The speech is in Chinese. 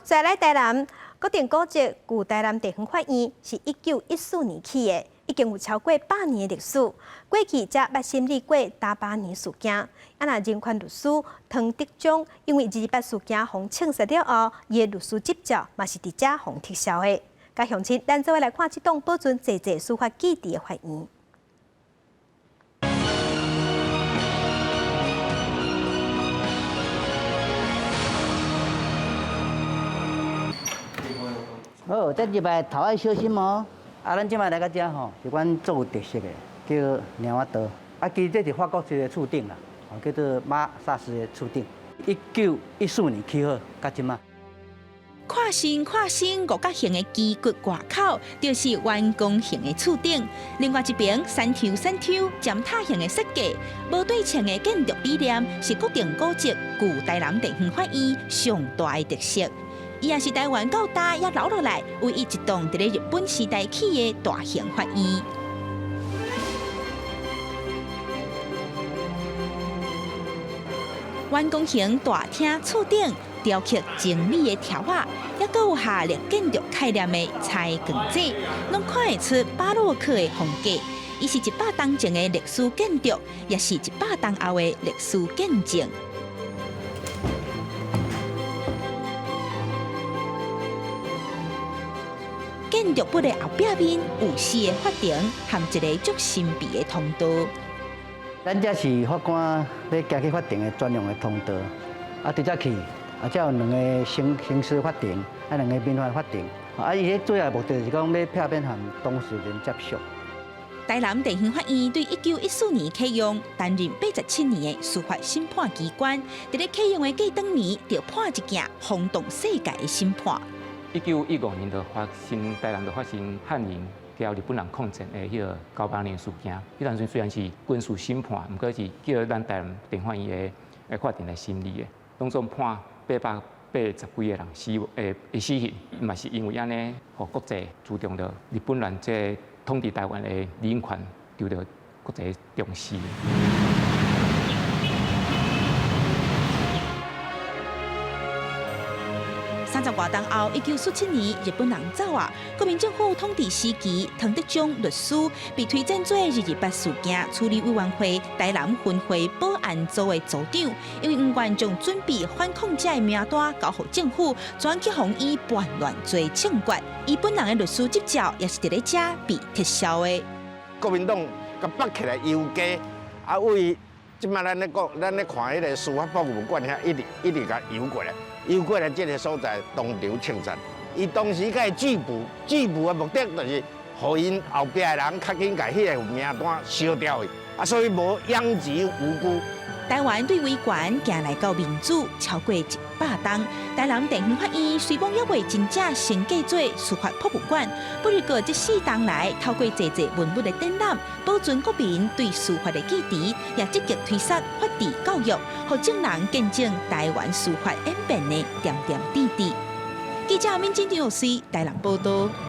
再来台南，国定古迹旧台南地方法院是1914年起的，已经有超过100年的历史。过去则捌审理过大8年事件。啊，那人权律师唐德忠因为28事件被枪杀了后，伊的律师执照嘛是伫遮被撤销的。甲乡亲，咱做伙来看这栋保存济济司法记忆的法院。 好，这入来头要小心哦。啊，咱即摆来到遮吼，是阮最有特色的，叫鸟仔刀。啊，其实这是法国一个厝顶啦，叫做马萨斯的厝顶。1914年起好，到即摆。跨身五角形的基骨外口，就是弯弓形的厝顶。另外一边山丘尖塔形的设计，无对称的建筑理念，是国定古迹旧台南地方法院上大的特色。 伊也是台湾到大也留落来唯一一栋伫咧日本时代起的大型法院。弯弓形大厅厝顶雕刻精美的条画，也搁有下列建筑概念的彩光纸，拢看会出巴洛克的风格。伊是100年前的历史建筑，也是100年后的历史见证。 建筑物的后壁面有4个法庭，含一个足神秘的通道。咱这是法官要行去法庭的专用的通道。啊，伫遮去，啊，才有2个刑事法庭，啊，2个民法法庭。啊，伊个主要目的是讲要避免和当事人接触。台南地方法院对1914年启用，担任87年的司法审判机关。伫咧启用的过当年，就判一件轰动世界的审判。 1915年就发生台南就发生汉人交日本人抗战的迄个98年事件。迄当时虽然是军事审判，毋过是叫咱台南地方法院的法庭来审理的，拢总判880几个人死刑，嘛是因为安尼，互国际注重到日本人这统治台湾的人权受到国际重视。 30多年后，1947年日本人走啊，国民政府统治时期，唐德忠律师被推荐做228事件处理委员会台南分会保安组的组长，因为不愿将准备反抗者的名单交予政府，转去予伊叛乱做惩罚。伊本人的律师执照也是伫咧遮被撤销的。国民党甲绑起来游街，啊为即摆咱咧看迄个司法博物馆遐，一直甲游过来。 游过来这个所在，当场称赞。伊当时甲伊拒捕的目的就是，互因后壁的人较紧甲迄个名单烧掉去，啊，所以无殃及无辜。台湾对维权行来到民主超过100年，台南地方法院虽然也未真正升格做司法博物馆，不过这4年来，透过济文物的展览，保存国民对司法的记忆，也积极推广法治教育，让众人见证台湾司法演变的点点滴滴。记者民警刘思台南报道。